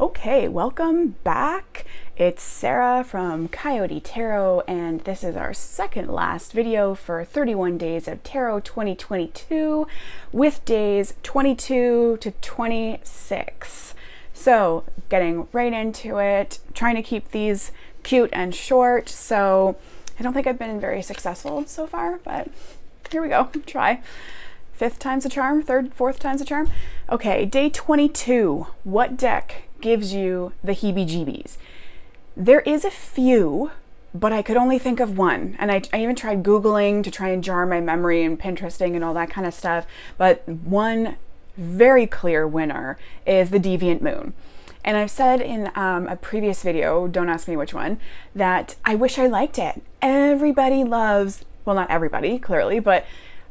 Okay, welcome back. It's Sarah from Coyote Tarot, and this is our second last video for 31 Days of Tarot 2022 with days 22 to 26. So, getting right into it, trying to keep these cute and short, so I don't think I've been very successful so far, but here we go, try. Fifth time's a charm, fourth time's a charm. Okay, day 22, what deck gives you the heebie-jeebies? There is a few, but I could only think of one. And I even tried Googling to try and jar my memory and Pinteresting and all that kind of stuff. But one very clear winner is the Deviant Moon. And I've said in a previous video, don't ask me which one, that I wish I liked it. Everybody loves, well, not everybody, clearly, but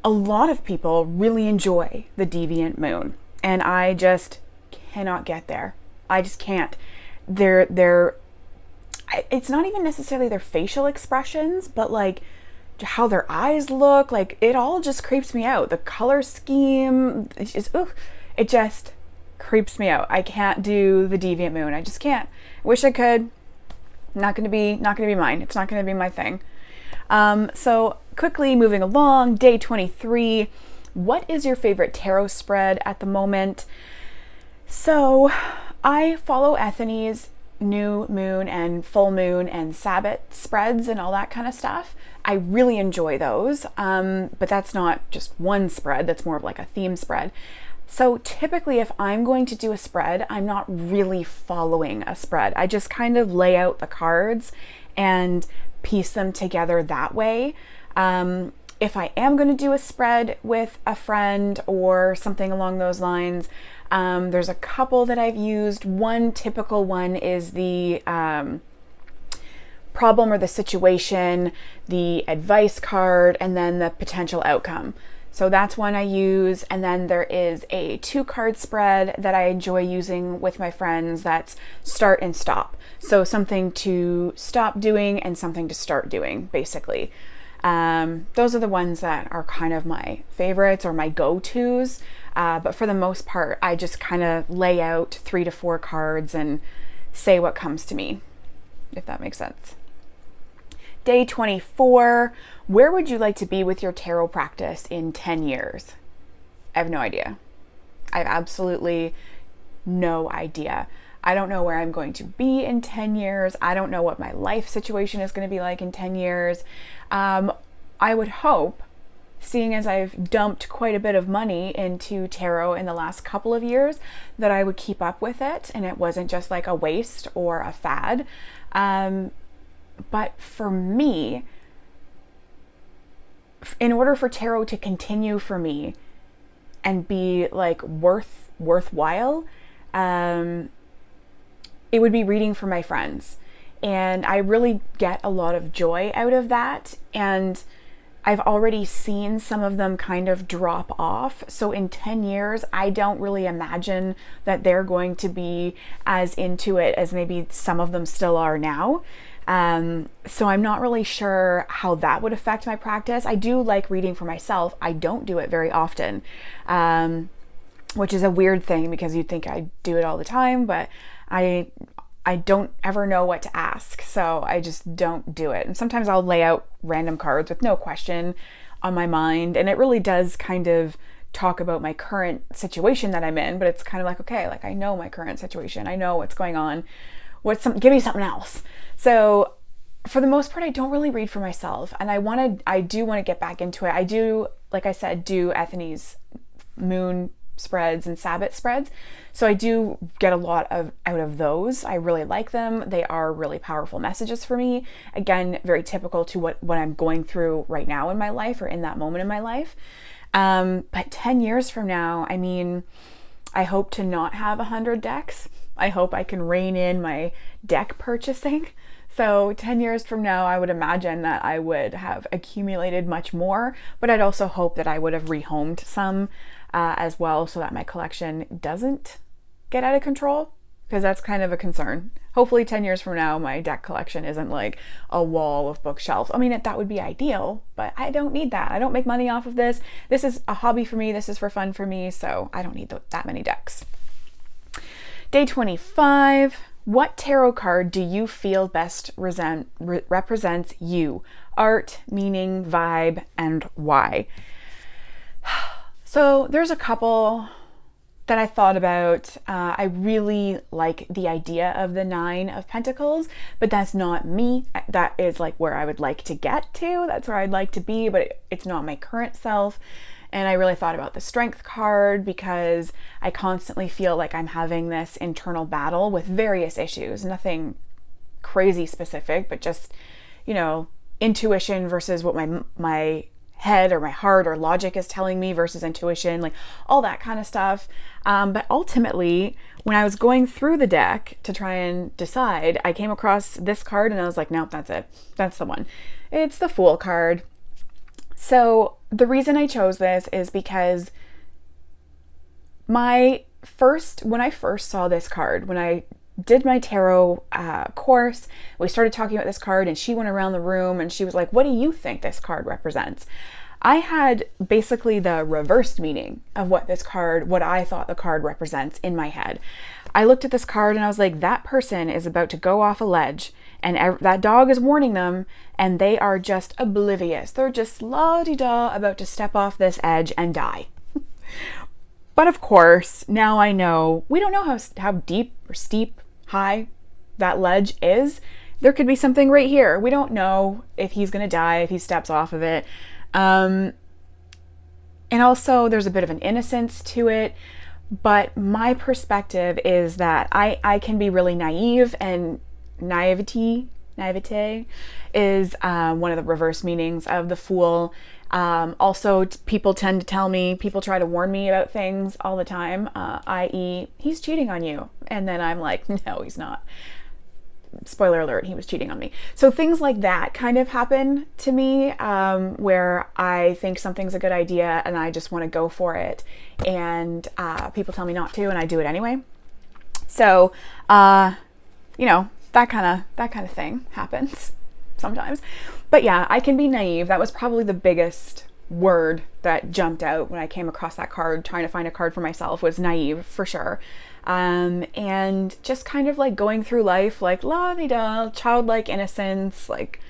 a lot of people really enjoy the Deviant Moon. And I just cannot get there. I just can't. It's not even necessarily their facial expressions, but like how their eyes look, like it all just creeps me out. The color scheme, it just creeps me out. I can't do the Deviant Moon. I just can't. I wish I could. Not gonna be mine. It's not gonna be my thing. So quickly moving along, day 23. What is your favorite tarot spread at the moment? So I follow Ethany's new moon and full moon and Sabbath spreads and all that kind of stuff. I really enjoy those, but that's not just one spread, that's more of like a theme spread. So typically if I'm going to do a spread, I'm not really following a spread. I just kind of lay out the cards and piece them together that way. If I am going to do a spread with a friend or something along those lines, there's a couple that I've used. One typical one is the problem or the situation, the advice card, and then the potential outcome. So that's one I use. And then there is a 2-card spread that I enjoy using with my friends that's start and stop. So something to stop doing and something to start doing, basically. Those are the ones that are kind of my favorites or my go-tos. But for the most part, I just kind of lay out 3 to 4 cards and say what comes to me, if that makes sense. Day 24, where would you like to be with your tarot practice in 10 years? I have no idea. I have absolutely no idea. I don't know where I'm going to be in 10 years. I don't know what my life situation is going to be like in 10 years. I would hope, seeing as I've dumped quite a bit of money into tarot in the last couple of years, that I would keep up with it and it wasn't just like a waste or a fad. But for me, in order for tarot to continue for me and be like worthwhile, it would be reading for my friends. And I really get a lot of joy out of that. And I've already seen some of them kind of drop off. So in 10 years, I don't really imagine that they're going to be as into it as maybe some of them still are now. So I'm not really sure how that would affect my practice. I do like reading for myself. I don't do it very often, which is a weird thing because you'd think I do it all the time, but I don't ever know what to ask, so I just don't do it. And sometimes I'll lay out random cards with no question on my mind, and it really does kind of talk about my current situation that I'm in, but it's kind of like, okay, like I know my current situation, I know what's going on, give me something else. So for the most part, I don't really read for myself, and I do want to get back into it. I do, like I said, do Ethany's moon spreads and Sabbath spreads. So I do get a lot out of those. I really like them. They are really powerful messages for me. Again, very typical to what I'm going through right now in my life or in that moment in my life. But 10 years from now, I mean, I hope to not have 100 decks. I hope I can rein in my deck purchasing. So 10 years from now, I would imagine that I would have accumulated much more, but I'd also hope that I would have rehomed some as well so that my collection doesn't get out of control, because that's kind of a concern. Hopefully 10 years from now, my deck collection isn't like a wall of bookshelves. I mean, that would be ideal, but I don't need that. I don't make money off of this. This is a hobby for me. This is for fun for me. So I don't need that many decks. Day 25. What tarot card do you feel best represents you? Art, meaning, vibe, and why? So there's a couple that I thought about. I really like the idea of the 9 of Pentacles, but that's not me. That is like where I would like to get to. That's where I'd like to be, but it's not my current self. And I really thought about the Strength card because I constantly feel like I'm having this internal battle with various issues. Nothing crazy specific, but just, you know, intuition versus what my head or my heart or logic is telling me versus intuition, like all that kind of stuff. But ultimately, when I was going through the deck to try and decide, I came across this card and I was like, nope, that's it. That's the one. It's the Fool card. So the reason I chose this is because when I first saw this card, when I did my tarot course, we started talking about this card and she went around the room and she was like, what do you think this card represents? I had basically the reversed meaning of what I thought the card represents in my head. I looked at this card and I was like, that person is about to go off a ledge and that dog is warning them and they are just oblivious. They're just la-di-da about to step off this edge and die. But of course, now I know, we don't know how deep or steep, high that ledge is. There could be something right here. We don't know if he's going to die if he steps off of it. And also there's a bit of an innocence to it. But my perspective is that I can be really naive, and naivete is one of the reverse meanings of the Fool. Also, people tend to tell me, people try to warn me about things all the time, i.e. he's cheating on you. And then I'm like, no, he's not. Spoiler alert, he was cheating on me. So things like that kind of happen to me, where I think something's a good idea and I just want to go for it. And people tell me not to and I do it anyway. So, you know, that kind of thing happens sometimes. But yeah, I can be naive. That was probably the biggest word that jumped out when I came across that card, trying to find a card for myself, was naive for sure. And just kind of like going through life like la-di-da, childlike innocence, like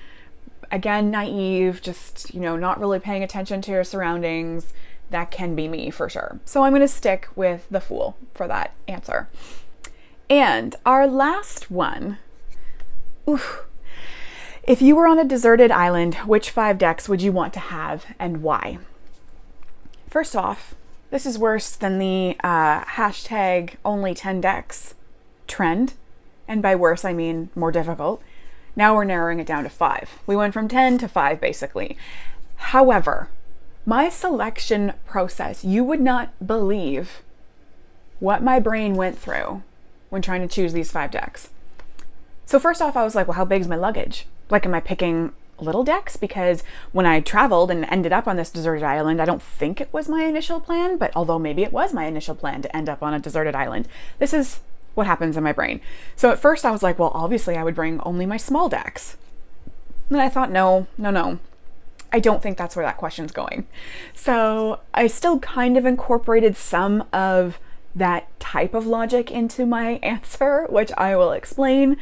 again, naive, just, you know, not really paying attention to your surroundings. That can be me for sure. So I'm going to stick with the Fool for that answer. And our last one, if you were on a deserted island, which 5 decks would you want to have and why? First off, this is worse than the hashtag only 10 decks trend. And by worse, I mean more difficult. Now we're narrowing it down to 5. We went from 10 to 5, basically. However, my selection process, you would not believe what my brain went through when trying to choose these 5 decks. So first off, I was like, well, how big is my luggage? Like, am I picking little decks? Because when I traveled and ended up on this deserted island, I don't think it was my initial plan, but although maybe it was my initial plan to end up on a deserted island, this is what happens in my brain. So at first I was like, well, obviously I would bring only my small decks. And then I thought, no. I don't think that's where that question's going. So I still kind of incorporated some of that type of logic into my answer, which I will explain.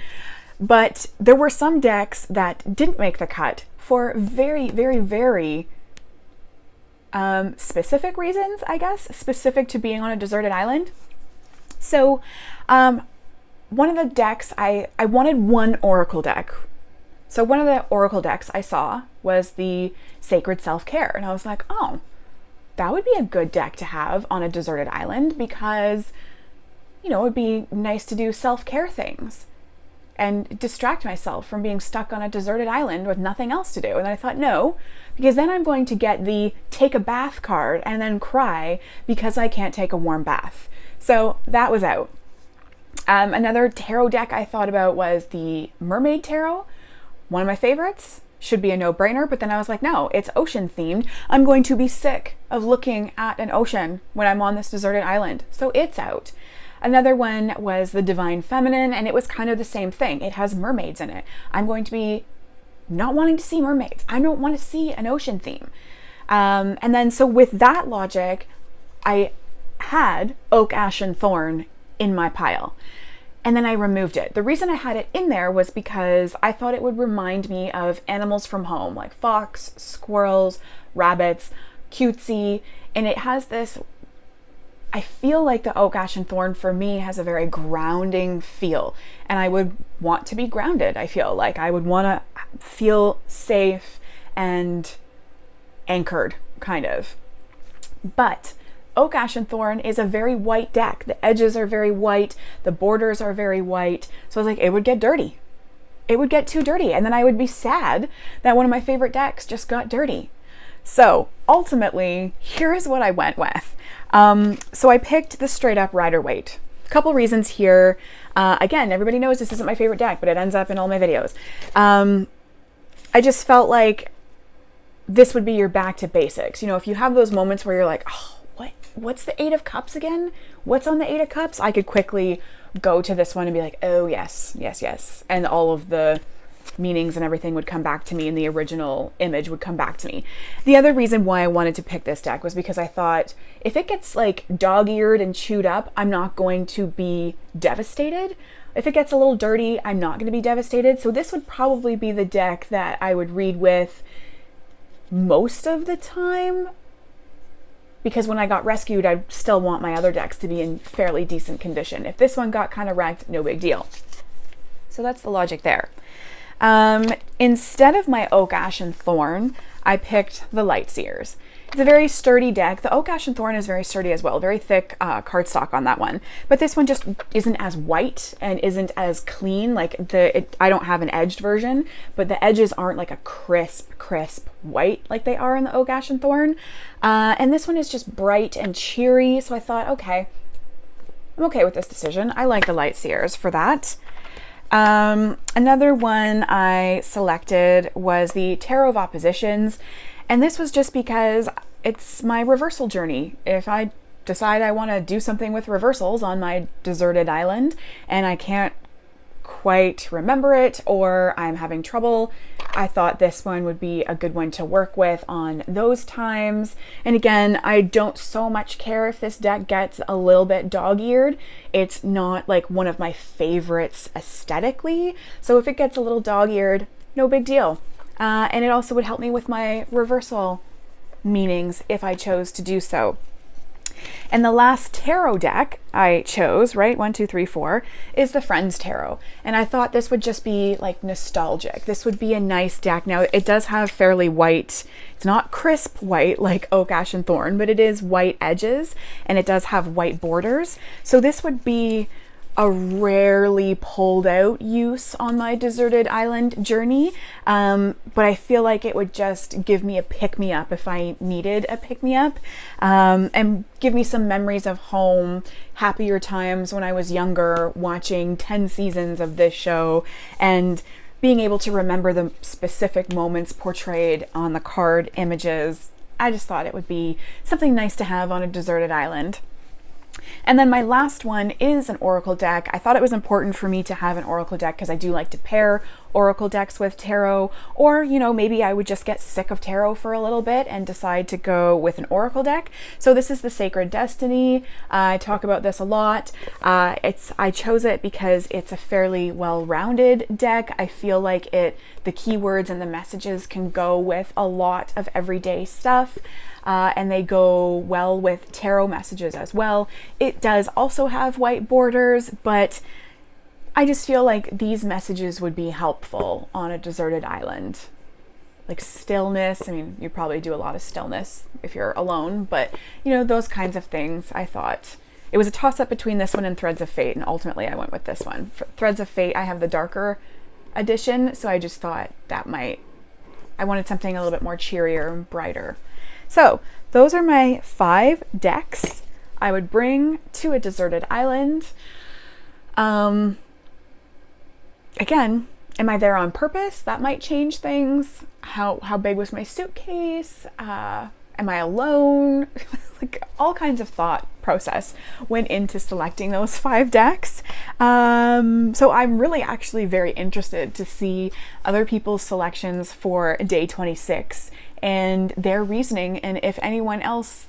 But there were some decks that didn't make the cut for very, very, very specific reasons, I guess, specific to being on a deserted island. So one of the decks, I wanted one Oracle deck. So one of the Oracle decks I saw was the Sacred Self-Care. And I was like, oh, that would be a good deck to have on a deserted island because, you know, it would be nice to do self-care things and distract myself from being stuck on a deserted island with nothing else to do. And then I thought, no, because then I'm going to get the take a bath card and then cry because I can't take a warm bath. So that was out. Another tarot deck I thought about was the Mermaid Tarot. One of my favorites, should be a no-brainer, but then I was like, no, it's ocean themed. I'm going to be sick of looking at an ocean when I'm on this deserted island. So it's out. Another one was the Divine Feminine, and it was kind of the same thing. It has mermaids in it. I'm going to be not wanting to see mermaids. I don't want to see an ocean theme. And then so with that logic, I had Oak, Ash, and Thorn in my pile. And then I removed it. The reason I had it in there was because I thought it would remind me of animals from home, like fox, squirrels, rabbits, cutesy. And it has this, I feel like the oak, ash, and thorn for me has a very grounding feel. And I would want to be grounded, I feel like. I would want to feel safe and anchored, kind of. But oak, ash, and thorn is a very white deck. The edges are very white. The borders are very white. So I was like, it would get dirty. It would get too dirty. And then I would be sad that one of my favorite decks just got dirty. So ultimately, here is what I went with. So I picked the straight up Rider-Waite. A couple reasons here. Again, everybody knows this isn't my favorite deck, but it ends up in all my videos. I just felt like this would be your back to basics. You know, if you have those moments where you're like, oh, what's the Eight of Cups again? What's on the Eight of Cups? I could quickly go to this one and be like, oh, yes, yes, yes. And all of the meanings and everything would come back to me, and the original image would come back to me. The other reason why I wanted to pick this deck was because I thought if it gets like dog-eared and chewed up, I'm not going to be devastated. If it gets a little dirty, I'm not going to be devastated. So this would probably be the deck that I would read with most of the time, because when I got rescued, I still want my other decks to be in fairly decent condition. If this one got kind of wrecked, no big deal. So that's the logic there. Instead of my oak, ash, and thorn, I picked the Lightseers. It's a very sturdy deck. The oak, ash, and thorn is very sturdy as well. Very thick cardstock on that one. But this one just isn't as white and isn't as clean. Like I don't have an edged version, but the edges aren't like a crisp white like they are in the oak, ash, and thorn. And this one is just bright and cheery. So I thought, okay, I'm okay with this decision. I like the Lightseers for that. Another one I selected was the Tarot of Oppositions. And this was just because it's my reversal journey. If I decide I want to do something with reversals on my deserted island and I can't quite remember it, or I'm having trouble, I thought this one would be a good one to work with on those times. And again, I don't so much care if this deck gets a little bit dog-eared. It's not like one of my favorites aesthetically. So if it gets a little dog-eared, no big deal. And it also would help me with my reversal meanings if I chose to do so. And the last tarot deck I chose, right, 1, 2, 3, 4, is the Friends Tarot. And I thought this would just be like nostalgic. This would be a nice deck. Now, it does have fairly white, it's not crisp white like oak, ash, and thorn, but it is white edges, and it does have white borders. So this would be a rarely pulled out use on my deserted island journey. But I feel like it would just give me a pick-me-up if I needed a pick-me-up, and give me some memories of home, happier times when I was younger, watching 10 seasons of this show and being able to remember the specific moments portrayed on the card images. I just thought it would be something nice to have on a deserted island. And then my last one is an oracle deck. I thought it was important for me to have an oracle deck because I do like to pair oracle decks with tarot, or, you know, maybe I would just get sick of tarot for a little bit and decide to go with an oracle deck. So this is the Sacred Destiny. I talk about this a lot. I chose it because it's a fairly well-rounded deck. I feel like the keywords and the messages can go with a lot of everyday stuff. And they go well with tarot messages as well. It does also have white borders, but I just feel like these messages would be helpful on a deserted island. Like stillness. I mean, you probably do a lot of stillness if you're alone, but you know, those kinds of things. I thought it was a toss-up between this one and Threads of Fate, and ultimately I went with this one. For Threads of Fate, I have the darker edition, so I just thought I wanted something a little bit more cheerier and brighter. So those are my 5 decks I would bring to a deserted island. Again, am I there on purpose? That might change things. How big was my suitcase? Am I alone? Like all kinds of thought process went into selecting those 5 decks. So I'm really actually very interested to see other people's selections for day 26 and their reasoning, and if anyone else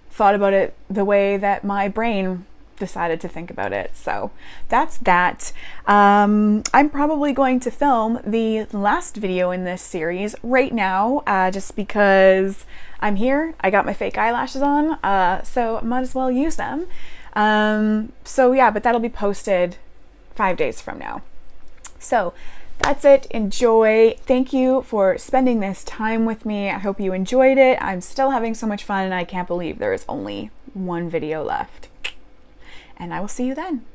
thought about it the way that my brain decided to think about it. So that's that. I'm probably going to film the last video in this series right now, just because I'm here. I got my fake eyelashes on, so I might as well use them. So yeah, but that'll be posted 5 days from now. So that's it. Enjoy. Thank you for spending this time with me. I hope you enjoyed it. I'm still having so much fun, and I can't believe there is only one video left. And I will see you then.